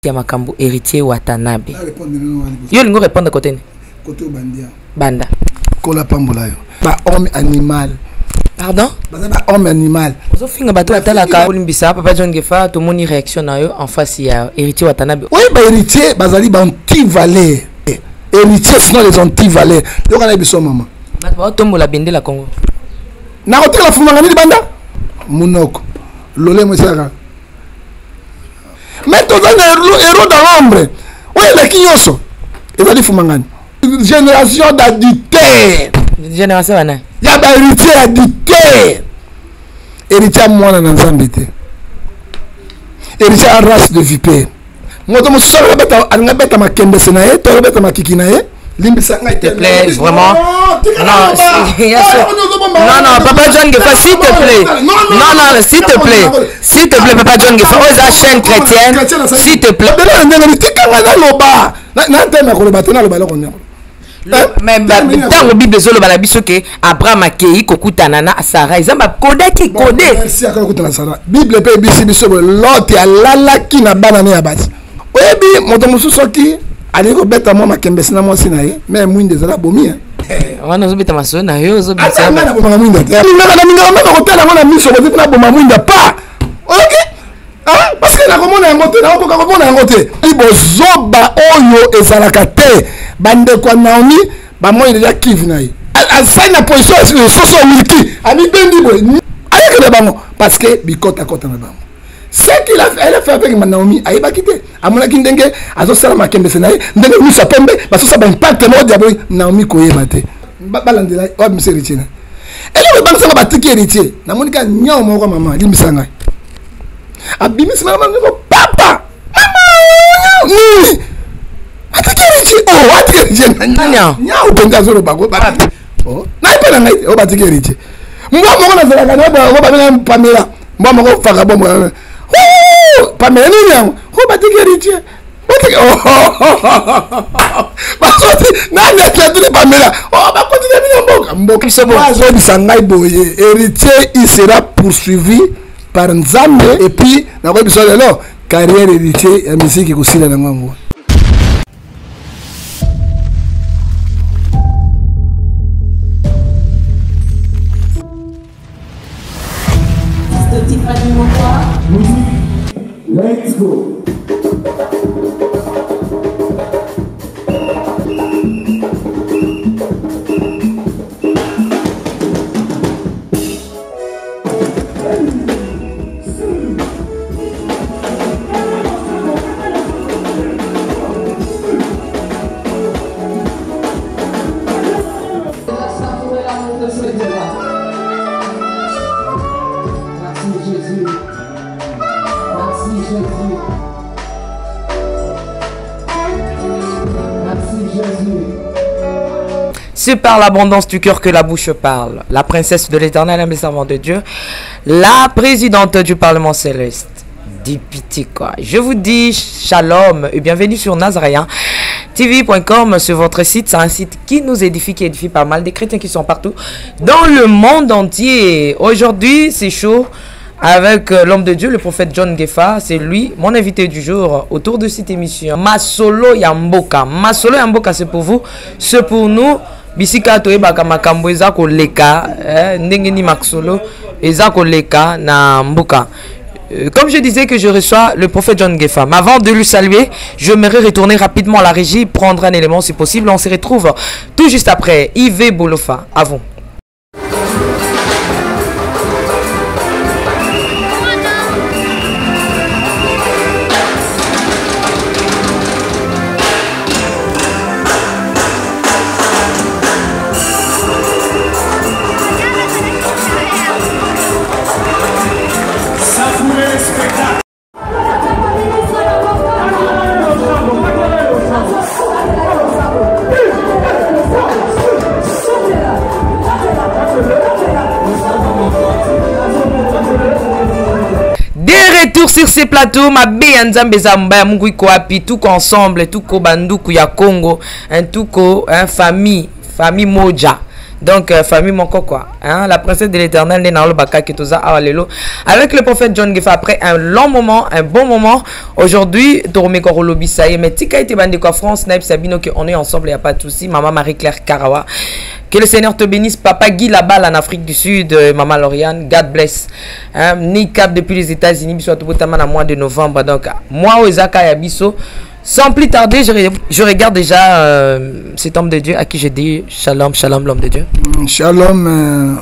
Makambo héritier Watanabe. Yo lingo répondre côté. Côté bandia. Banda. Kola pambola yo. Ba homme animal. Pardon? Ba homme animal. Zo finga bato atala ka olimbisa papa John Gefa to moni réaction na yo en face ya héritier Watanabe. Oui, ba héritier bazali ba anti-valeur. Héritier sinon les anti-valeur. Yo kana biso maman. Ba tombola bende la Congo. Na hôtel la fumanga ni banda. Munoko. Lolé mosaka. Mais tout un héros dans l'ombre. Oui, les Kinyoso. Ils vont dire Fumangani. Génération d'addicteurs. Génération d'ana. Il y a des héritiers addicteurs. Héritier à moi dans l'ensemble. Héritier à race de vipère. Moi, je me suis dit que ma kende senaye, toi le ma kikinaye. S'il te plaît, vraiment. Non, Papa John Gefa, s'il te plaît. Non, s'il te plaît. S'il te plaît, Papa John Gefa, aux chaîne chrétienne, s'il te plaît. Mais dans la Bible, Abraham a créé Kokutanana Sarah. Ils ont codé. Bible peut être l'autre à la qui n'a pas d'année à base. Oui, mon soki. Allez, Robert, moi, ma kembe, c'est moi, c'est naïe, mais moi, des ala bomi. On a zobé ta maçon, na yo zobé. Ah, mais la bomba mouinda. On hôtel, on a mis sur le la bomba mouinda pas. Ok? Ah, parce que la commune est en côté, la commune est en côté. Il faut zoba oyo ezalakate. Bande kwa Naomi, ba moi déjà kiv naïe. À ça na position soso wiki. Ami bendi boy. Allez que le bango parce que bikota kota na bango. C'est qu'il a fait, elle a fait avec Naomi, elle a quitté. À mon avis, Ndenge, à ce moment là, Ndenge, nous sommes tombés, parce que ça va impacter mon diable. Naomi koye maté. Balandela, oh monsieur Richina. Elle est pas ça va battre héritier. Naomi ka nya mon maman, limisanga. Abimis maman, papa, maman, ni. Attaquer héritier. Oh, attaquer héritier. Nya ou benga zoro bago. Oh, na pas na oh battre héritier. Moi mon na zela kana ba Pamela. Moi mon faka bon. Pamela ni yango ko batiki héritier héritier il sera poursuivi par Nzambe et puis na ko biso lelo carrière héritier ya musique ko sila na ngango. Let's go. C'est par l'abondance du cœur que la bouche parle. La princesse de l'Éternel, la servante de Dieu, la présidente du Parlement céleste. Dépité quoi. Je vous dis shalom et bienvenue sur Nazaréen TV.com, sur votre site. C'est un site qui nous édifie, qui édifie pas mal des chrétiens qui sont partout dans le monde entier. Aujourd'hui, c'est chaud avec l'homme de Dieu, le prophète John Gefa. C'est lui, mon invité du jour, autour de cette émission. Masolo Yamboka. Masolo Yamboka, c'est pour vous, c'est pour nous. Bisika to ebaka makambo eza ko leka ndenge ni maxolo eza ko leka na mboka. Comme je disais que je reçois le prophète John Gefa. Mais avant de lui saluer, je m'aimerais retourner rapidement à la régie, prendre un élément si possible. On se retrouve tout juste après. Yves Bolofa, à vous. Retour sur ces plateaux, ma béanzambe zamba mungu iko api tout ensemble, tout ko banduku ya Congo, un tout ko famille moja. Donc, famille Moko quoi. Hein? La princesse de l'éternel, avec le prophète John Gefa, après un long moment, un bon moment. Aujourd'hui, Torome Korolobi, ça y est. Mais Tika était bandé quoi, France, Naïf Sabino, on est ensemble, il n'y a pas de souci. Maman Marie-Claire Karawa. Que le Seigneur te bénisse. Papa Guy là-bas en Afrique du Sud. Maman Lauriane. God bless. Ni cap depuis les États-Unis. Bisous à tout le monde, mois de novembre. Donc, moi, Ozaka Yabiso. Sans plus tarder, je regarde déjà cet homme de Dieu à qui j'ai dit Shalom, Shalom, l'homme de Dieu. Shalom,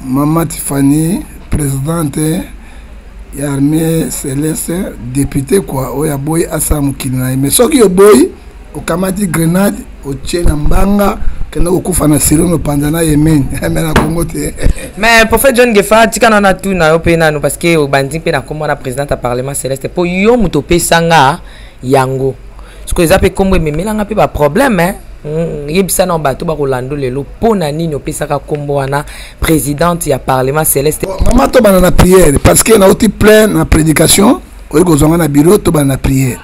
Maman Tiffany, présidente et armée céleste, député quoi. Oya boy Assam Kinai. Mais ce qui est boy, au Kamati Grenade, au Tchène Mbanga, que nous avons fait un sirène pendant la Yémen. Mais prophète John Gefa, tu as un tout na opéna parce que au bandi pe na comme la présidente à parlement céleste pour yo mutopé sanga yango. Ce que les appels comme mais là pas problème hein. Yebisa na bato ba Rolando lelo pona nini opesaka kombo wana présidente ya parlement céleste. Maman to bana prière parce que na oti plein na prédication, oyo kozonga na bureau to bana prière.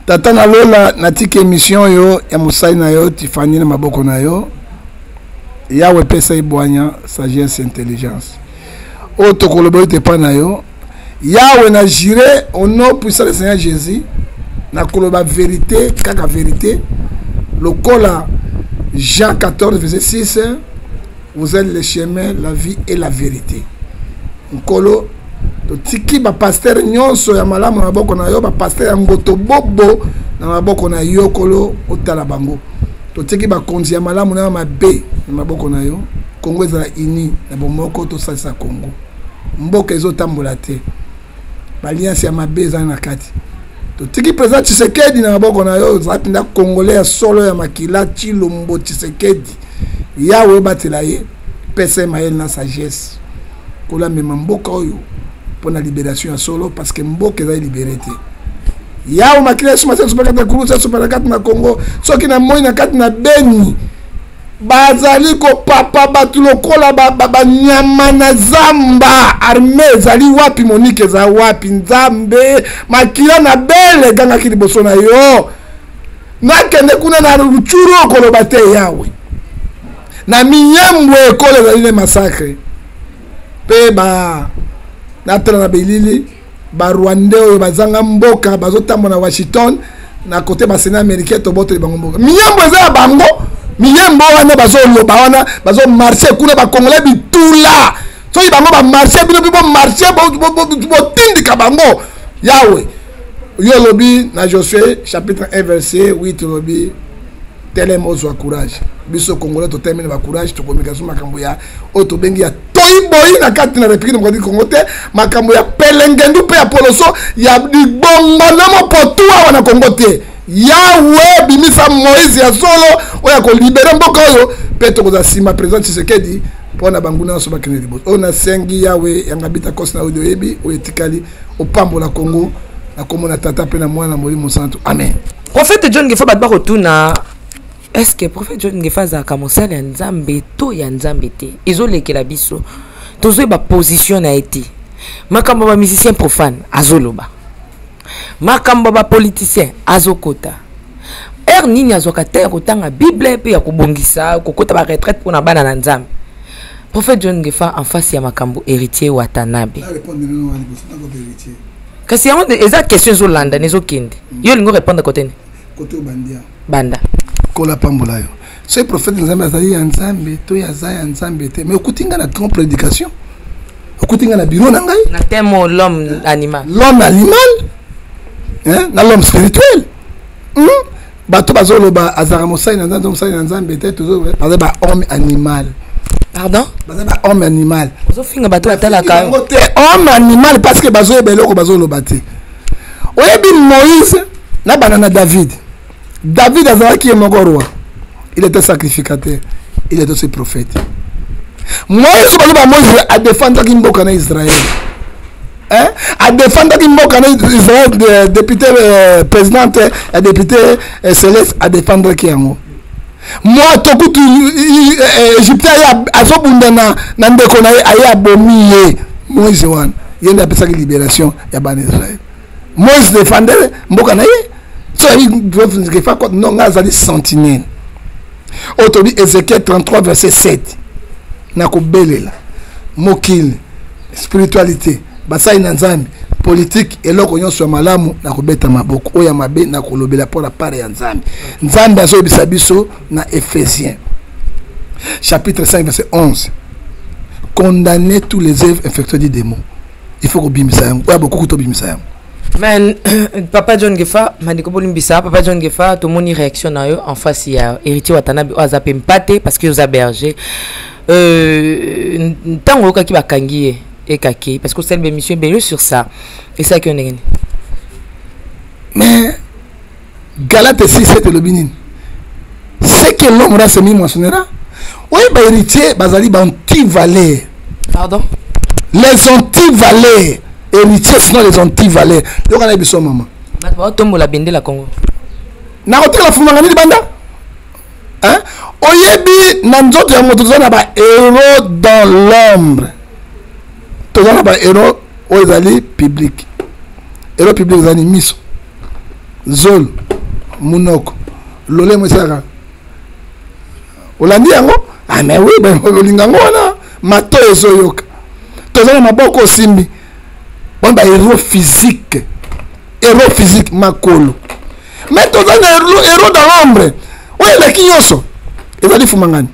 Tata na lola na tike émission yo ya musai na yo Tiffany na maboko na yo. Yawe pesa ibwanya sagesse intelligence. O to kolobo te pa na yo. Yawe na juré au nom puissant du Seigneur Jésus. Na koloba vérité, kaka vérité. Le cola Jean 14 verset 6. Vous êtes le chemin, la vie et la vérité. Nkolo to tiki ba pasteur nyonso ya malamu na boko na yo ba pasteur ya ngoto bobo na maboko na yo kolo otala bango. To tiki ba konzi ya malamu na mabe na maboko na yo. Kongo ezala ini na bomoko to salisa Kongo. Mboka ezotambola te. Alliance ya mabe ezala na kati. To tiki président Tshisekedi na maboko na yo zapinda congolais ya solo ya makila Chilombo Tshisekedi. Yawe batela ye pesa mael na sagesse. Kola mema mboka oyo pour la libération ya solo parce que mboka eza libéré te. Yawe makila suma se super kata kuru se super kata na Congo soki na moi na kati na Beni. Bazali ko papa batulokola baba nyama na zamba armée zali wapi Monique za wapi nzambe makila na bele ganga kili boso na yo nakende kuna na ruchuru koloba te yawe na minyembwe kole zali le massacre pe ba natala na belili ba Rwanda oyo bazanga mboka bazotambo na Washington na côté ba Sénat américain to boto bango mboka minyembwe za bango miyembo wana bazo loba wana bazo marcher kuna ba congolais bitula so ibango ba marcher bino bibo marcher bo tindika bango yawe yo lobi na Josué chapitre 1 verset 8 lobi telem ozwa courage biso congolais to termine ba courage to communication makambo ya oto bengi ya toiboyi na kati na république de Congo te makambo ya pelengendu pe ya poloso ya libongo na mopotua wana Congo te. Yawe bimisa Moïse ya solo oya ko libérer mboka oyo peto koza sima président Tshisekedi pona banguna so bakene liboso ona sengi yawe yanga bita kosa na audio yebi oyetikali opambola Congo na komona tata pe na mwana molimo santo amen. Prophète John Gefa batba rotuna est-ce que prophète John Gefa za kamosala nzambe to ya nzambe te ezolekela biso tozo ba position na été makambo ba musicien profane azoloba makambo ba politicien azokota nini azoka te kotanga bible pe ya kubongisa kokota ba retraite pona bana na nzambe. Prophète John Gefa en face ya makambo héritier Watanabe kasi yango eza question zolanda nezokende yo lingo répondre côté bandia banda kola pambola yo ce prophète nzambe azali ya nzambe to ya za ya nzambe te mais okutinga na grand prédication okutinga na bureau na ngai na thème l'homme animal hein na l'homme spirituel bato bazoloba azara mosai na nzambe te tozo ba homme animal. Pardon? Ba homme animal. Zo finga bato atala ka homme animal parce que bazo ebeloko bazoloba te. Oyebi Moïse na banana David azala ki moko roi. Il était sacrificateur, il était aussi prophète. Moïse a défendu Kimboka na Israël. A défendre Kimboka na Israël, député présidente, député céleste, à défendre Kiango. Moi, tokutu Égyptien azobunda na ndeko na ye abomiye Moïse wan. Yende apesa ki libération ya ban Israël. Moïse défendait mboka na ye. So il faut non ngazali sentinelle. Autobi Ézéchiel 33 verset 7. na kobelela mokili spiritualité basai na nzambe politique eloko nyonso ya malamu na kobeta maboko oya mabe na kolobela pour la part ya nzambe nzambe azobisa biso na Éphésiens chapitre 5 verset 11 condamner tous les œuvres infectieuses du démon. Il faut kobimisa yango oya beaucoup to bimisa yango. Mais Papa John Gefa mandiko bolimbisa Papa John Gefa to moni réaction na yo en face ya héritier Watanabe ozape mpate parce que oza berger ntango okaki bakangi et kaki parce que c'est le monsieur belé sur ça et ça qu'on est mais Galate 6:7 le binin c'est que l'homme là semi moissonnera oui ba héritier bazali ba anti-valeur pardon les anti-valeurs héritiers sinon les anti-valeurs donc on a biso maman ba tombo la bende la Congo na hôtel la fumanga ni banda hein oyebi na nzoto ya moto zona ba héros dans l'ombre tozana ba héros oezali public héros public zani miso zol munoko lole mosaka olandi yango ah mais oui ben olinga ngona mato ezoyoka tozana maboko simbi bon ba héros physique makolo mais tozana héros dans l'ombre oui la kinyoso ezali fumangani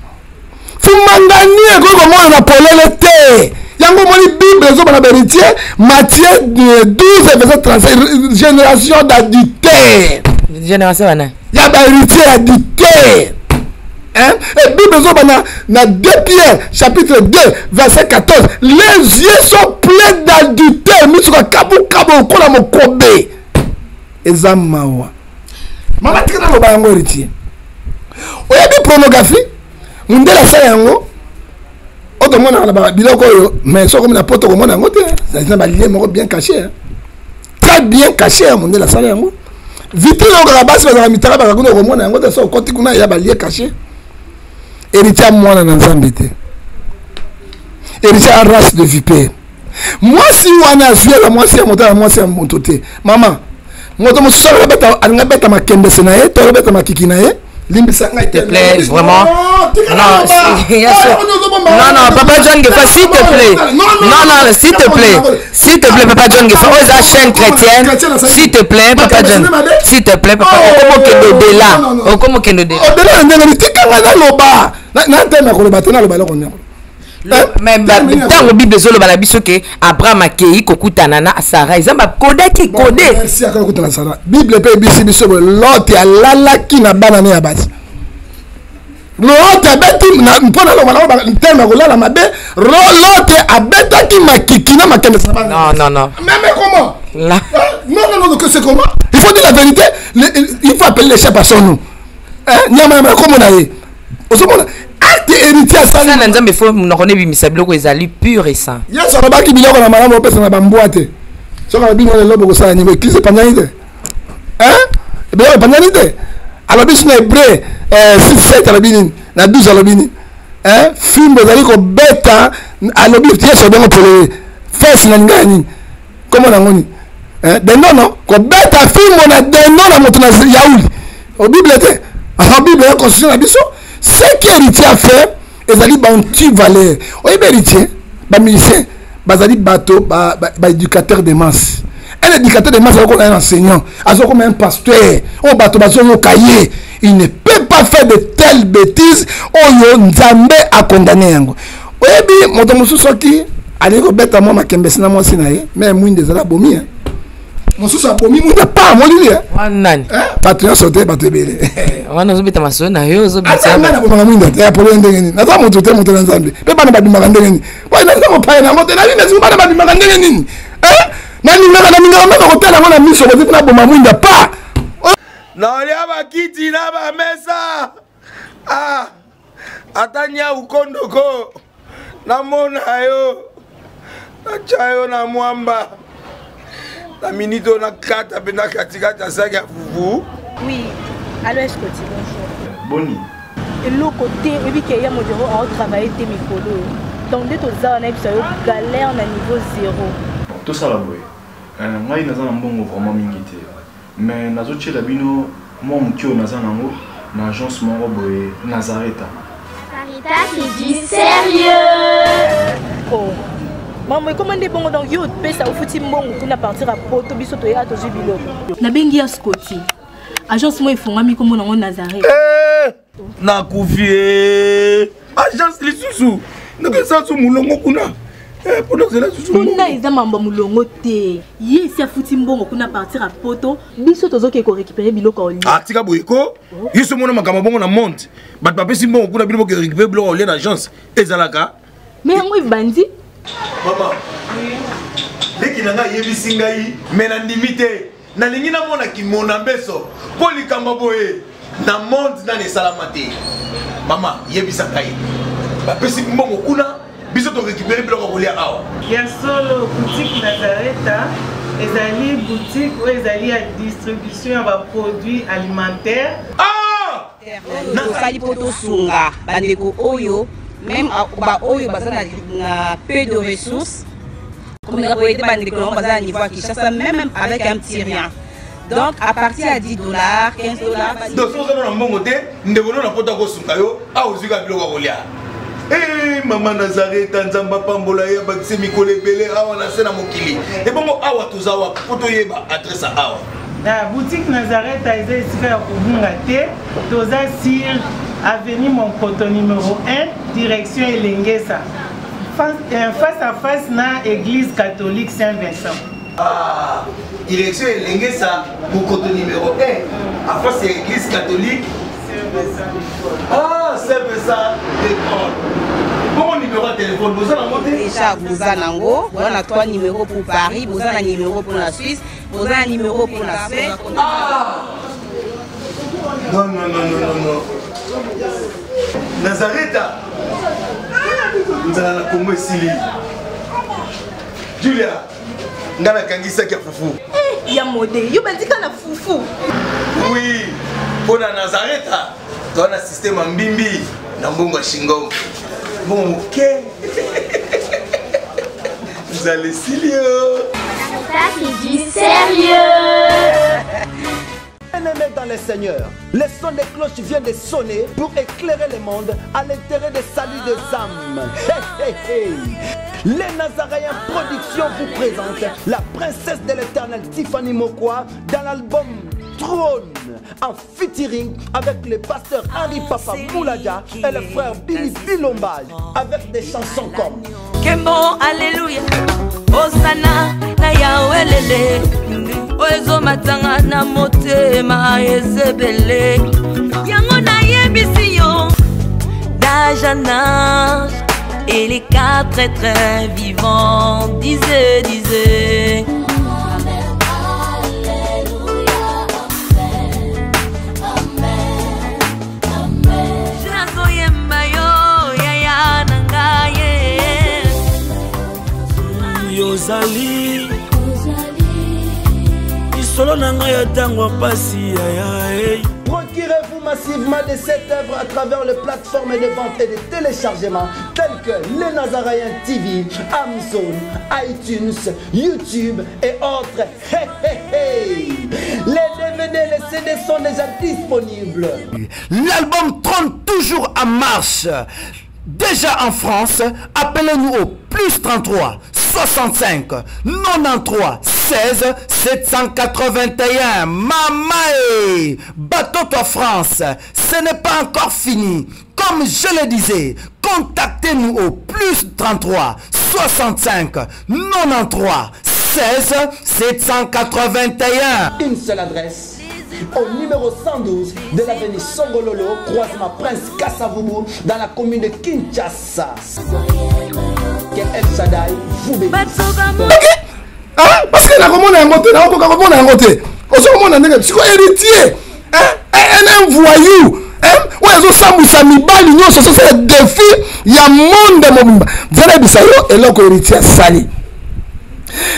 ekoko mona na polele te yango moni bible zo bana héritier Matthieu 12 verset 35 génération d'adultère génération bana ya ba héritier adultère hein et bible zo bana na 2 Pierre chapitre 2 verset 14 les yeux sont pleins d'adultère misuka kabu kola mokobe ezamawa mama tika na loba yango héritier oyebi pornographie mundela sa yango oto mona na biloko yo mais soko na poto ko mona ngote ça ba lié moko bien caché très bien caché mundela sa yango vite yo ka basi ba mitara ba ko mona ngote so koti kuna ya ba lié caché héritier mwana na nzambe te héritier à race de vipère moi si wana fiela moi si moto te maman moto mo so ba beta makembe senaye to beta makiki naye s'il te plaît, vraiment. Non, non, Papa John Gefa, s'il te plaît. Non, s'il te plaît. S'il te plaît, Papa John Gefa, aux la chaîne chrétienne. S'il te plaît, Papa John. S'il te plaît, Papa. Comment que nous déla. Mais dans la Bible zolo bala biso ke Abraham akei kokutana na Sarah izamba kodaki kodé merci akokutana Sarah Bible pe bisi biso Lot ya lalaki na bana ne ya basi Lot abeti na mpona lo bala ntema ko lala mabe Lot abetaki makiki na makende sabana non mais comment là non que c'est comment il faut dire la vérité il faut appeler les chefs à son nom hein nyama comment na ye osomona héritier ça na nzambe faut na connaît bimisa biloko ezali pur et saint yeso abaki biloko na malamu opesa na bamboate soka bino le lobo ko sala ni église panyanite hein biloko panyanite alobi sina hébreu 6:7 alobini na 12 alobini hein fimbo ezali ko beta alobi yeso bengo pole fesse na ngani comment na ngoni hein de non ko beta fimbo na de non moto na yauli o bible te a bible ya constitution na biso ce qui héritier a fait ezali ba anti-valeur oyebi héritier ba musicien bazali bato ba éducateur de masse un éducateur de masse azoko un enseignant azoko un pasteur o bato bazoyo kaye il ne peut pas faire de telles bêtises oyo nzambe a condamné yango oyebi moto mosusu soki ali ko beta mo makembe sina mo sina ye mais mwinde zala bomi hein mosusu abomi mwinde pa molili hein nani patron sauté bato bele wana zobita masona yo zobita na bomanga mwinde te polo ndengeni na moto te moto na nzambe pe bana badimaka ndengeni wa na ko pa na moto na nini nzi bana badimaka ndengeni nani na minga ko tala ngona miso ko tina bomanga mwinde pa na olia bakiti na ba mesa atanya ukondoko na mona yo na chayo na mwamba la minute on a 4 pena katikata saki ya fufu. Oui, alors est-ce que tu bonjour. Boni. Et le côté et puis qu'il y a mon bureau à travailler tes micros. Donc dès que ça on a eu galère na niveau 0. Tout ça la boy. Moi il naza mbongo vraiment mingité. Mais nazo tchela bino moi mkio naza nango na agence moko boy Nazareta. Rita qui dit sérieux. Oh. Maman, comment est bon donc yo pèse au fouti mbongo pour partir à Poto biso to ya to jibilo. Na bengi ya Scotty. Agence moi ifongami comme on Nazareth. Na kufie. Agence lisusu. Ndeke sansu mulongo kuna. Pour cela susu. Kuna eza mamba mulongo te. Ye si afuti mbongo kuna partir à Poto biso tozo ke ko récupérer biloko oli. Ah tika boyiko. Yiso mona makamba bongo na monte. Bat papa si mbongo kuna biloko ke récupérer biloko oli na agence. Ezalaka. Mais yango ibandi. Maman. Leki nanga yebisi ngai mena ndimite. Na lingi na mona ki mona beso. Poli kamba boye. Na monde na ne salamate. Maman yebisa ngai. Ba pesi mbongo kuna biso to récupérer biloko kolia awa. Ya solo boutique Nazareta ezali boutique ou ezali à distribution ya ba produits alimentaires. Ah! Na sali poto sunga bandeko oyo même ba oyo bazana na peu de ressources. Comme la poété bandeko on bazana niveau Kinshasa même avec un petit rien. Donc à partir à $10, $15. Donc si vous avez un bon côté, nous devons nous apporter au sungayo à ozuka biloko kolia. Eh maman Nazareth nzamba pambola ya bakise mikole belé awa na sena mokili. Et bongo awa tozawa poto yeba adresse awa. La boutique Nazareth a été ici à Kubungate, toza sur avenue Monkoto numéro 1, direction Elengesa. Face à face na église catholique Saint-Vincent. Ah, direction Elengesa, Monkoto numéro 1, à face de l'église catholique. Ah, c'est ça, l'école. Bon numéro de téléphone, vous avez monté déjà, vous avez on a 3 numéros pour Paris, vous avez un numéro pour la Suisse, vous avez un numéro pour la Suisse. Ah! Non, non, non, non, non, non. Nazareta. Vous allez la Congo Sili. Julia, ngana kangisa kia fufu. Eh, ya modé, yo bandika na fufu. Oui, pour la Nazareta, tu as un système en bimbi, dans Bongo Shingo. Bon, ok. Vous allez sérieux. Rita qui dit sérieux. Bien-aimés dans le Seigneur, le son des cloches vient de sonner pour éclairer le monde à l'intérêt des saluts des âmes. Hey, hey, hey. Les Nazaréens Productions vous présentent la princesse de l'éternel Tiffany Mokwa dans l'album Trône en featuring avec le pasteur Henri Papa Moulaja et le frère Billy Bilomba avec des chansons comme Kembo Alléluia Osana na Yahweh Oezo matanga na motema ezebele Yango na yebisi yo d'âge en âge et les 4 êtres vivants disaient Yozali Isolo nanga ya tango pasi ya. Procurez-vous massivement de cette œuvre à travers les plateformes de vente et de téléchargement telles que les Nazaréens TV, Amazon, iTunes, YouTube et autres. Hey, hey, hey. Les DVD et les CD sont déjà disponibles. L'album Trône toujours en marche. Déjà en France, appelez-nous au plus 33 65 93 16 781. Mamae, bateau-toi France, ce n'est pas encore fini. Comme je le disais, contactez-nous au plus 33 65 93 16 781. Une seule adresse. Au numéro 112 de l'avenue Songololo, croisement Prince Kassavubu, dans la commune de Kinshasa. Que El Shaddai vous bénisse. Hein? Parce que la commune est montée, la commune est montée. Au second, on a un héritier, un voyou. Ouais, ils ont samou sami bali, nous sommes sur le défi. Il y a monde mobile. Vous allez dire ça, et là, héritier sali.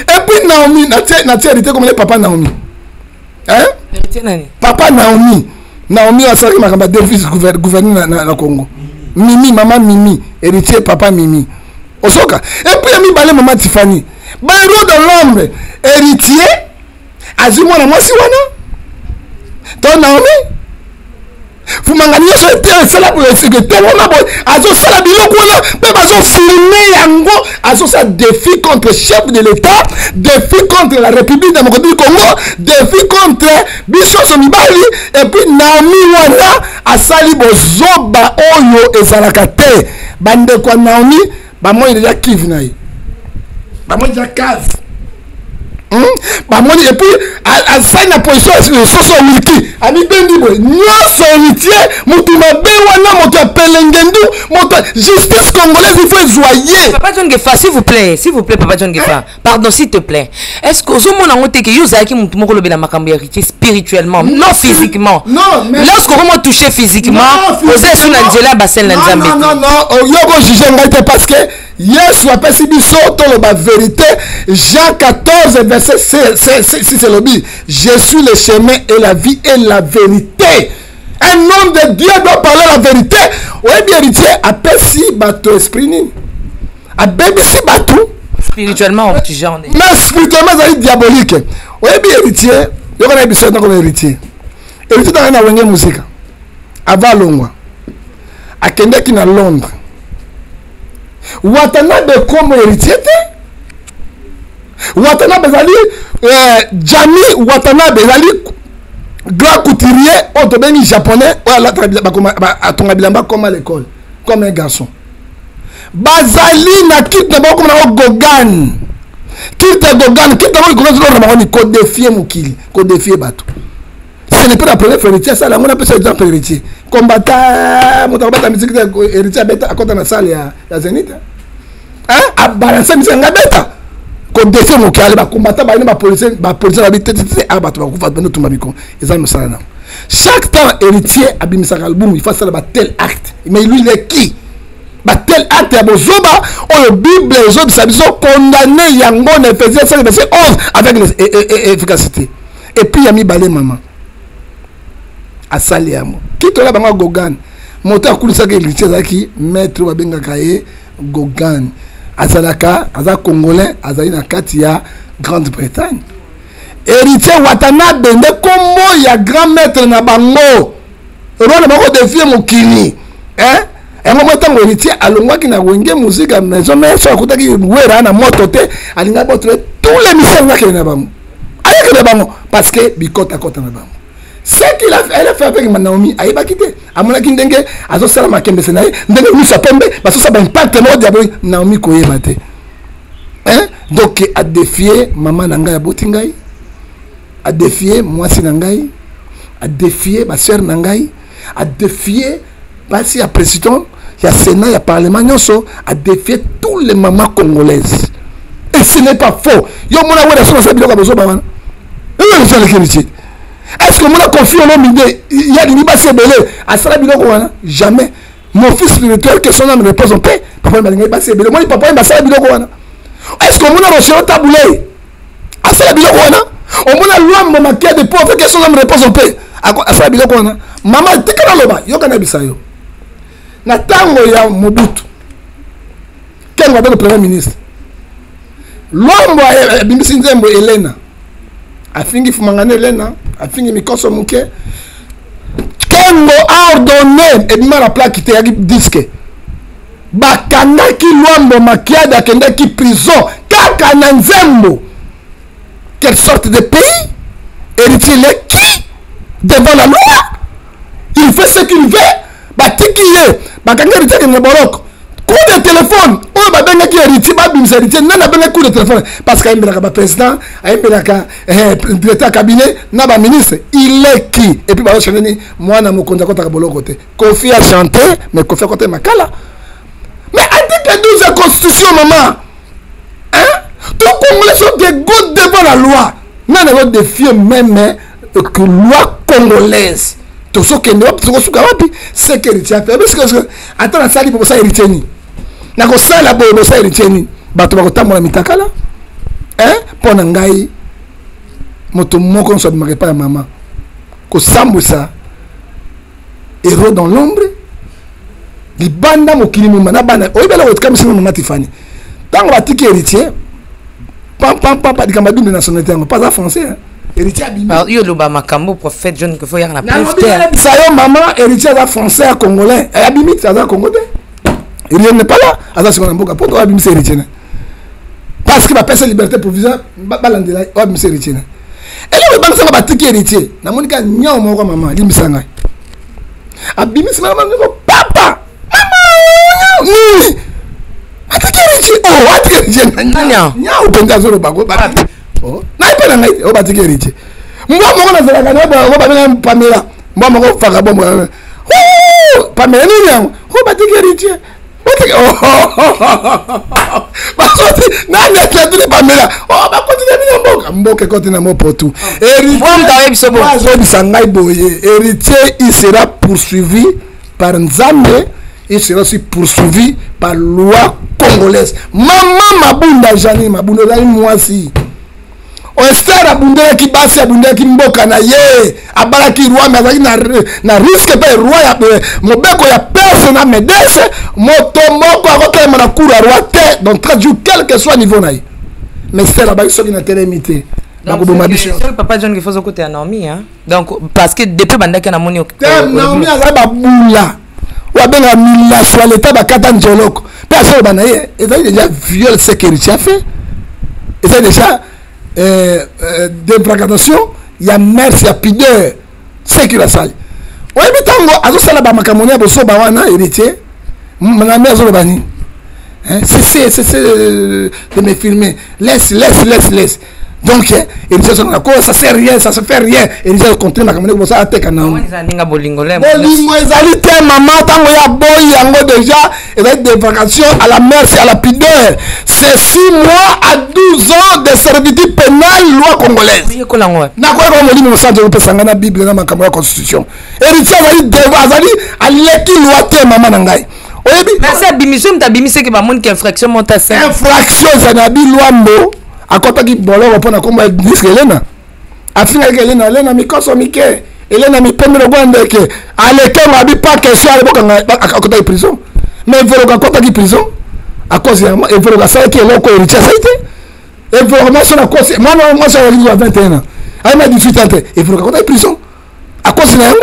Et puis Naomi, n'a-t-il hérité comme les papas Naomi? Hein? Papa Naomi. Naomi a sali ma défi gouverneur na Congo. Mimi, maman Mimi, héritier papa Mimi. Osoka. Et puis il y a balé maman Tiffany. Bairo de l'ombre, héritier. Azimona moi si wana. Ton Naomi. fumangani nyonso esala telona boye azosala biloko wana mpe bazofilme yango azosala défi contre chef de l'état, défi contre la république démocratique du Congo, défi contre biso mibali, et puis Naomi wana asali bozoba oyo ezalaka te bandeko Naomi bamoni déjà kive na ye bamoni déjà cave bamoni et puis asali na position soso wiki ami bendi boy nyonso héritier mutu mabe wana moto apele ngendu moto justice congolaise il faut joyer. Papa John Gefa, s'il vous plaît Papa John Gefa, pardon s'il te plaît, est-ce que ozomona ngote ke yozaki mutu moko lobela makambo héritier spirituellement, non physiquement? Non, mais lorsque on touché physiquement oza sur Angela Bassel na Nzambe. Non, yoko juger ngai parce que Yesu apesi biso toloba vérité. Jean 14 verset 6 c'est le dit, je suis le chemin et la vie et la vérité. Un homme de Dieu doit parler la vérité. Oui, bien héritier apesi bato esprit ni abebisi bato spirituellement tu genre mais spirituellement c'est diabolique. Oui, bien héritier yoko na biso comme héritier dans na wenge musique avant longwa akendeki na Londres Watanabe comme héritier Watanabe zali Jami Watanabe zali grand couturier autobeni japonais atonga bilamba comme à l'école comme un garçon bazali na kit na bako na Gogan kit Gogan kit na Gogan na ko défier mokili ko défier bato. Ce n'est pas la première héritier, ça, on appelle ça exemple héritier. Combattant, mon travail, la musique héritier à côté de la salle, il y a Zénith. Hein? À balancer, mais c'est un bêta. Qu'on défie mon cœur, les combattants, les policiers, ah, bah, tu vas faire tout le monde. Ils ont ça. Chaque temps, héritier, abîme sa album, il fait ça, tel acte. Mais lui, il est qui? Tel acte, il y a Bozoba, la Bible, les autres, ça, ils ont condamné Yangon, et faisait ça, verset 11, avec l'efficacité. Et puis, il y a mis balé maman. Asali amo kitola bango Gogan moto akulisaka héritier zaki maître babengaka ye Gogan azalaka aza congolais azali na kati ya Grande-Bretagne héritier Watanabe nde kombo ya grand maître na bango rona bango défier mokili engo motango héritier alongwaki na wenge musique maison mais so akutaki wera na moto te alinga botre tous les mystères na bango ayeke na bango parce que bikota kota na bango. Ce qu'il a fait, elle a fait avec Naomi, elle a quitté. À mon avis, elle a fait ma kembe senaï, elle a tombe, parce que ça va impacter moi diabolique. Naomi koye bate. Hein? Donc a défié maman nangai abotingai, a défié moi si nangai, a défié ma soeur nangai, a défié parce qu'il y a président, il y a Sénat, il y a Parlement, a défié tous les mamans congolaises. Et ce n'est pas faux. Yo mona wera sur la biloko bozo bana. Est-ce que moi confie au nom d'idée? Il y a des libas belé à ça biloko wana? Jamais. Mon fils spirituel que son âme repose en paix. Papa il m'a dit belé. Moi papa il m'a ça biloko wana. Est-ce que moi recherche taboulé? À ça biloko wana? Au moins l'homme m'a maquillé de pauvre que son âme repose en paix. À ça biloko wana. Maman tekana loba yo kana bisayo. Na tango ya Mobutu. Quel va être le premier ministre? L'homme bimbisi nzembo Elena. Afingi fumangane Elena, afingi mikoso muke. Kengo a ordonné et bima la plaque qui te disque. Bakanga ki Luambo Makiada kende ki prison. Kaka na Nzembo. Quelle sorte de pays? Héritier est qui? Devant la loi? Il fait ce qu'il veut. Batiki ye. Bakanga héritier ke Neborok. Coup de téléphone. Oh, bah, ben, qui héritier, bah, bim, héritier, n'a pas coup de téléphone. Parce qu'il y a un président, il y a un directeur cabinet, n'a pas ministre. Il est qui? Et puis, bah, je dis, moi, je me conduis à côté. Kofi a chanté, mais Kofi a côté Makala. Mais article 12 de la Constitution, maman. Hein? Tout Congolais sont des gouttes devant la loi. Nous avons défié même que loi congolaise. Tout ce qui est c'est que héritier a fait. Parce que, attends, ça, il faut ça héritier. Na ko sala bo bo sa héritier ni bato ba ko tambola mitakala pona ngai moto moko so bimaka pa maman ko sambusa héros dans l'ombre libanda mokili mumana bana oyebela ko kamisi mama Tifani tango batiki héritier pam dikamba dumbe nationalité ngo pas français héritier abimi yo loba makambo prophète John que faut y avoir la preuve ça yo maman héritier à français à congolais abimi ça à congolais il n'est pas là à ça on mboka poto abimi c'est héritier parce que ba personne liberté provisoire balandela abimi c'est héritier et là ba ça ba tiki héritier na monika nyao moko maman limisanga abimi c'est maman papa maman ni atiki héritier oh atiki héritier nyao tonga zoro bago ba oh na ipela ngai o batiki héritier moi moko na zela kana ba ba Pamela moi moko faka bombo oh Pamela ni nyao o batiki héritier basoti nani atlatuli Pamela oh ba continue mboka continue mo potu héritier ngai boye héritier il sera poursuivi par Nzambe, il sera aussi poursuivi par loi congolaise. Maman mabunda jani mabunda zali mwasi Esther abundela ki basi abundela ki mboka na ye abala ki roi mazaki na risque pe roi ya mobeko ya personne na medese moto moko akokema na cour roi te donc traduit quel que soit niveau na ye mais Esther abaki soki na telemité donc papa John qu'il faut côté Naomi hein donc parce que depuis bandaki na moni Naomi azali babula wa benga mila sur l'état bakata njoloko pe aso bana ye ezali déjà viol sécurité a fait ezali déjà défragmentation, il y a merci, il y a pudeur, c'est qui la salle. Oui, mais tango, azo sala ba makamonia boso ba wana héritier, na mère zo bani. C'est de me filmer. Laisse. Donc héritier ça ça sert rien, ça se fait rien. Héritier continue na kamonia boso ateka na. Ninga bolingo le. Bolingo ezali te maman tango ya boy yango déjà, il y a des vacations à la merci, à la pudeur. C'est 6 mois à 12 ans de servitude pénale loi congolaise. Na quoi comme on dit mon sang de pesanga na Bible na makambo ya constitution. Héritier azali aleki loi te maman na ngai. Oyebi mais ça bimission ta bimission que ba monde qui infraction monta 5. Infraction ça na bi loi mbo akota ki bolo pona komba disque Elena. Afina ke Elena mikoso mike. Elena mi pemelo bwandeke. Aleke mabi pas question ale bokanga akota ki prison. Mais volo akota ki prison. À cause de moi, il faut que ça qui est là quoi héritier ça a été. Il faut que ça à cause moi j'ai eu 21 ans. Elle m'a 18 ans. Il faut que ça prison. À cause de yango.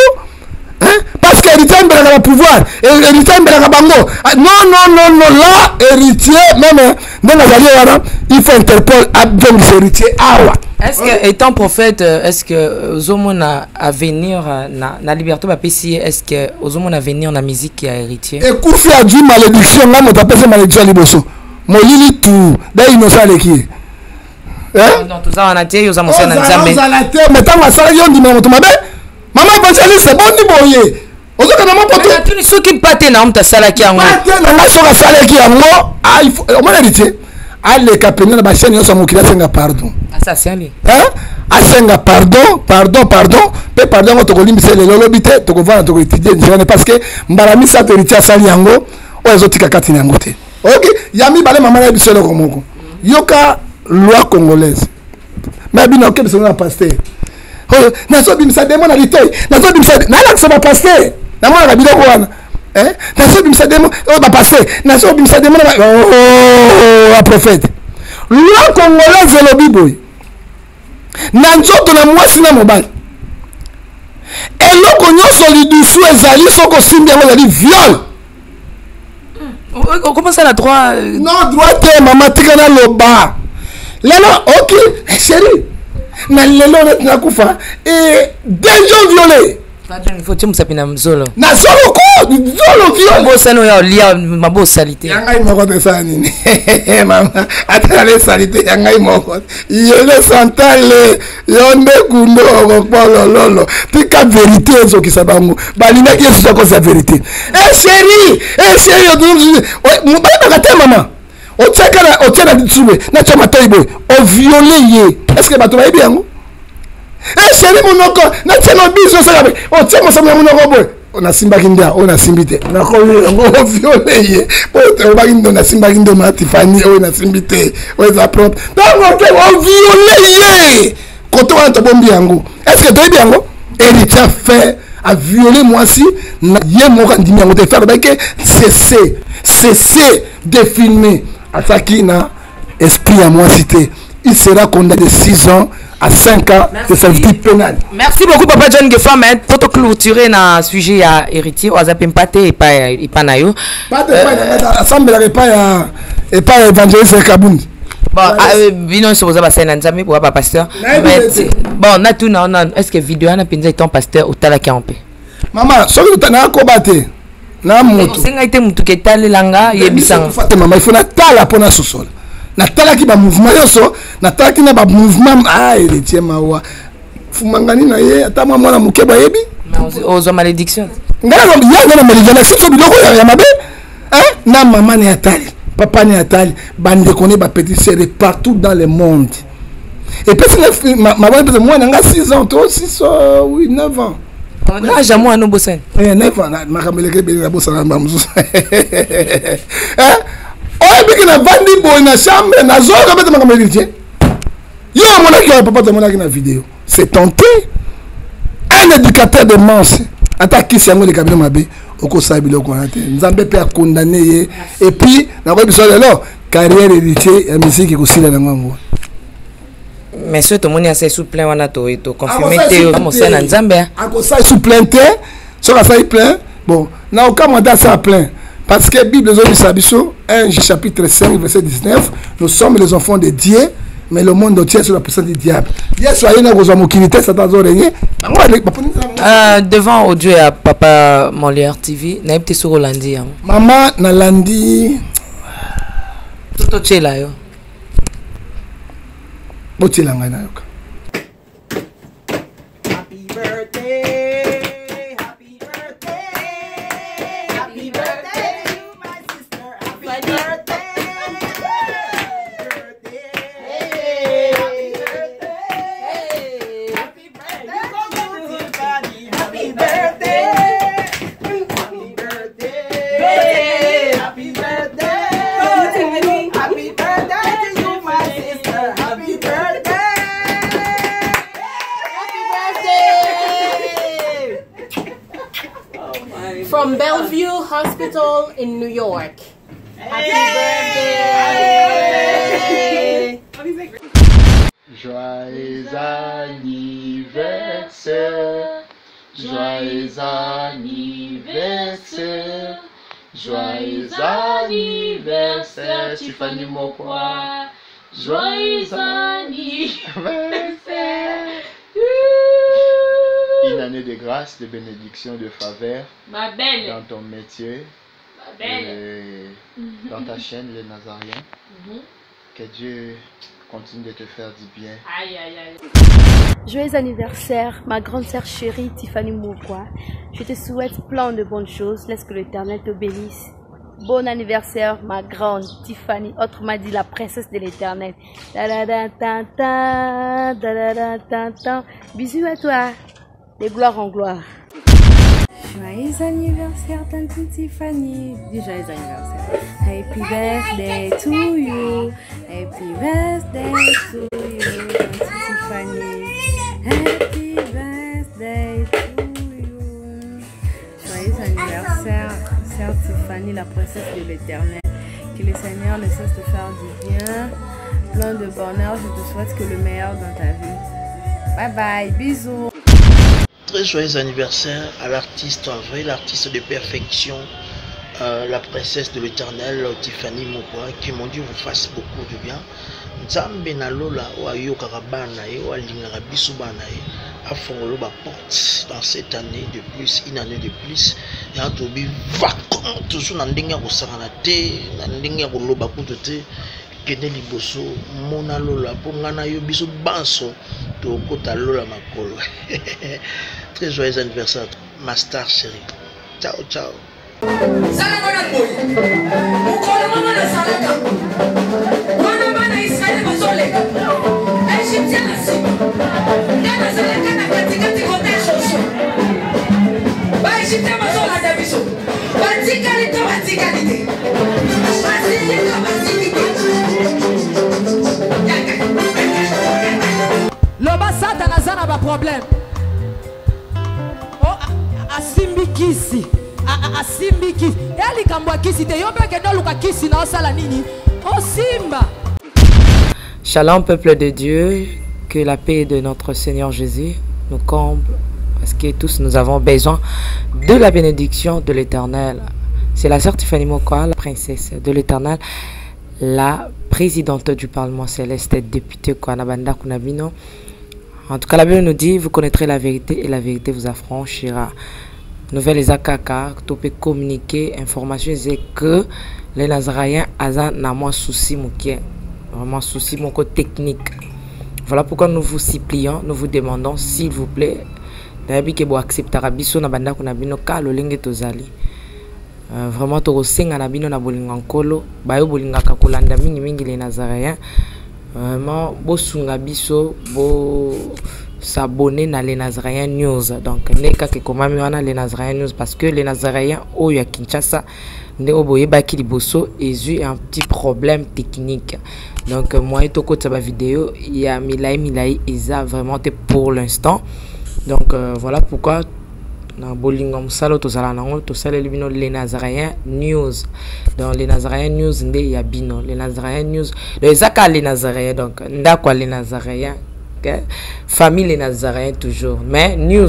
Hein? Parce que héritier a le pouvoir. Héritier a le bango. Non là héritier même dans la galère il faut Interpol avec les héritiers. Est-ce que étant prophète est-ce que Zomona à venir na liberté ba PC est-ce que Zomona à venir na musique qui a héritier et Koufi a dit malédiction là mo tapé malédiction liboso molili tout dai innocent leki hein non tout ça on a dit yo za mo sana nzambe on a été mais tant ça yo ndi mo to mabe maman evangeliste c'est bon ni boye ozoka na mo poto tu ni soki pate na mta sala ki yango pate na nga soka sala ki yango ah il faut on héritier allez capena na ba chaîne yo sa mo kila senga pardon assassin hein asenga pardon pe pardon ko to limbise le lobité to ko vana to ko étudier njane parce que mbarami sa héritier sali yango o ezotika kati yango te OK yami bale mama na biselo ko moko yoka loi congolaise mais bino ke biso na pasteur oh na so bimisa demo na litoi na so bimisa na la so ba pasteur na mona bino ko wana na so bimisa demo o ba pasteur na so bimisa demo na a prophète loi congolaise le biboy na nzoto na mwasi na mobali eloko nyonso lidusu ezali soko simbi yango ezali viol. Comment ça la droit non droit te mama tika na loba lelo ok chérie na lelo na kufa et des gens violés il faut que tu sapina mzolo na solo ko zolo viol bo sano ya lia mabo salité yangai moko de sani mama atale salité yangai moko yele santale yonde kundo okpolo lolo tika vérité zo kisabango balina yesu zako sa vérité chérie mo ba ka mama o tsheka ditsube na chama toibo o violer ye est-ce que bato ba yebi yango chérie monoko na tsheno biso sa ba o tshemo sa monoko boy ona simba kinda ona simbite na ko ngo violer ye po to ba kindo na simba kindo matifani ona simbite o za propre donc o violer ye koto wana to bombi yango est-ce que to yebi yango héritier fait a violer moi si ye moko ndimi yango te faire ba que cesser de filmer ataki na esprit à moi cité il sera condamné de 6 ans à 5 ans de servitude pénale. Merci beaucoup, Papa John Gefam. Pour te clôturer dans le sujet, il y a héritier, on a Pate et pas Nayo. Pate et pas évangéliste Kaboun. Bon, Bino, je vous ai dit, pour Papa Pasteur. Bon, est-ce que vidéo a pinzé ton pasteur ou t'as la campé? Maman, ce que tu as combattu, na moto. C'est été mutu ke tali langa yebisanga. Maman, il faut na tala pona sosol. Na tala ki ba mouvement yoso, na tala ki na ba mouvement héritier mawa. Fumangani na ye ata mwana muke ba yebi. Ozo malédiction. Ngala ya malédiction, c'est so biloko ya mabe. Hein? Na maman ne atali. Papa ni atali, bande connaît ba petit sœur partout dans le monde. Et puis ma moi n'a 6 ans, toi 6 oui 9 ans. Là jamais nous bosser. 9 ans, ma caméra be la bossa na mamzu. Hein? Oh biki na bandi boy na chambre na zo ka beta ma caméra dit. Yo mon aki papa de mon aki na vidéo. C'est tenté. Un éducateur de manche attaque qui c'est moi le caméra mabe. Nzambe peut condamner et puis na quoi besoin alors carrière héritier la musique aussi la ngango. Mais ce tout monde a ses souple wana to confirmer te mo ça na Nzambe. Ako ça souple te, so ka ça plein. Bon, na aucun mandat ça plein parce que Bible zo bisabiso 1 chapitre 5 verset 19, nous sommes les enfants de Dieu. Mais le monde entier est sous la puissance du diable. Devant audio à Papa Molière TV, n'a pas sur Rolandi. Maman, na lundi. Tout est là. Happy birthday, happy birthday, happy birthday to my sister, happy birthday. From Bellevue Hospital in New York. Happy birthday! Joyeux anniversaire, joyeux anniversaire, joyeux anniversaire, Tiffany Mokwa, joyeux anniversaire. Une année de grâce, de bénédiction, de faveur. Ma belle. Dans ton métier. Ma belle. Dans ta chaîne, les Nazariens. Que Dieu continue de te faire du bien. Aïe, aïe, aïe. Joyeux anniversaire, ma grande sœur chérie Tiffany Mokwa. Je te souhaite plein de bonnes choses. Laisse que l'Éternel te bénisse. Bon anniversaire, ma grande Tiffany, autrement dit la princesse de l'Éternel. Bisous à toi. De gloire en gloire. Joyeux anniversaire, tante Tiffany. Dis joyeux anniversaire. Happy birthday to you. Happy birthday to you, tante Tiffany. Happy birthday to you. Joyeux anniversaire, sœur Tiffany, la princesse de l'Éternel. Que le Seigneur ne cesse de faire du bien. Plein de bonheur. Je te souhaite que le meilleur dans ta vie. Bye bye. Bisous. Très joyeux anniversaire à l'artiste, en vrai, l'artiste de perfection, la princesse de l'Éternel, Tiffany Mokwa, que mon Dieu vous fasse beaucoup de bien. Nzambe na lola wa yo karabana e wa lingara bisu bana e afongolo ba porte dans cette année de plus, une année de plus, et en tobi vacances toujours na ndenge ko sangana te na ndenge ko loba kuto te kene liboso mona lola po ngana yo biso banso to kota lola makolo. Très joyeux anniversaire, ma star chérie. Ciao, ciao. Loba Satan a un problème. Asimbi kisi asimbi kisi eli kambwa kisi te yo peke no luka kisi na osala nini osimba. Shalom, peuple de Dieu, que la paix de notre Seigneur Jésus nous comble, parce que tous nous avons besoin de la bénédiction de l'Éternel. C'est la sœur Tiffany Mokwa, la princesse de l'Éternel, la présidente du Parlement céleste, députée Kwanabanda Kunabino. En tout cas, la Bible nous dit, vous connaîtrez la vérité et la vérité vous affranchira. Nouvelle Ezakaka, tu peux communiquer, information, c'est que les Nazaréens ont moins souci, vraiment souci, mon côté technique. Voilà pourquoi nous vous supplions, nous vous demandons, s'il vous plaît, d'ailleurs, vous accepter Rabiso na banda kunabino ka lolinge tozali. Vraiment, tu resenga na bino na bolingankolo, bayo bolingaka kolanda mingi les Nazaréens. Vraiment, bo sunga biso, bo s'abonner dans les Nazaréens News. Donc, neka ke komami wana les Nazaréens News parce que les Nazaréens au ya Kinshasa ne oboye baki liboso ezu un petit problème technique. Donc, moi et toko taba vidéo, il y a milai isa vraiment pour l'instant. Donc, voilà pourquoi dans Bolingam Salo tozala nango tosala libino les Nazaréens News. Dans les Nazaréens News ndé ya bino les Nazaréens News. Les aka les Nazaréens donc ndakwa les Nazaréens. Okay. Famille les Nazaréens toujours. Mais news,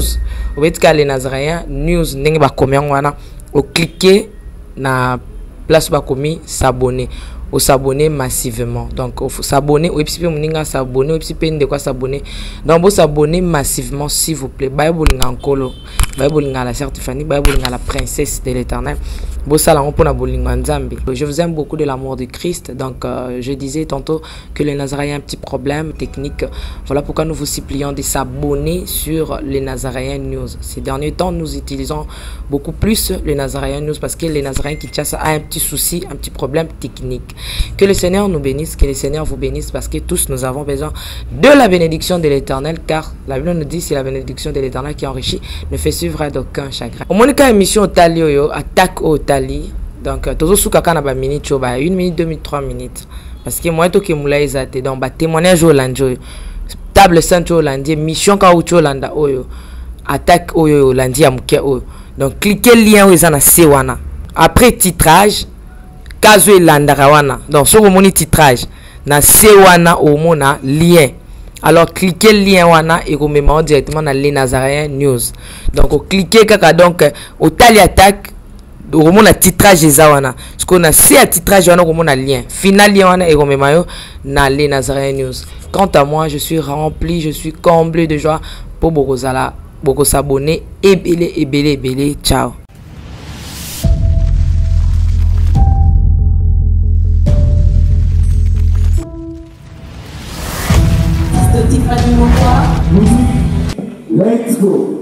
au fait que les Nazaréens news n'engue ba combien wana au cliquer na place ba commis s'abonner. Au s'abonner massivement. Donc il faut s'abonner au epipe moninga s'abonner au epipe de quoi s'abonner. Donc vous s'abonner massivement s'il vous plaît. Bible ngakolo, Bible ngala sœur Tiffany, Bible ngala princesse de l'Éternel. Je vous aime beaucoup de l'amour de Christ. Donc, je disais tantôt que les Nazaréens ont un petit problème technique. Voilà pourquoi nous vous supplions de s'abonner sur les Nazaréens News. Ces derniers temps, nous utilisons beaucoup plus les Nazaréens News parce que les Nazaréens Kinshasa a un petit souci, un petit problème technique. Que le Seigneur nous bénisse, que le Seigneur vous bénisse parce que tous nous avons besoin de la bénédiction de l'Éternel car la Bible nous dit c'est la bénédiction de l'Éternel qui enrichit, ne fait suivre d'aucun chagrin. Au moins, émission Talio attaque au donc toujours sous kaka na ba minute cho ba 1 minute 2 minutes 3 minutes parce que moi to ke mula ezate donc ba témoignage au lanjo table centre au lundi mission ka au landa oyo attaque oyo lundi ya muke oyo donc cliquez lien oyo na sewana après titrage kazo landa rawana donc so moni titrage na sewana au mona lien. Alors cliquez le lien wana et vous mettez directement dans les Nazaréens News. Donc cliquez kaka donc au tali attaque au moment la titrage zawana parce qu'on a c'est à titrage wana au moment le lien final lien wana et vous mettez dans les Nazaréens News. Quant à moi, je suis rempli, je suis comblé de joie pour beaucoup s'abonner et belé ciao. Let's go.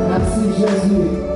Merci Jésus.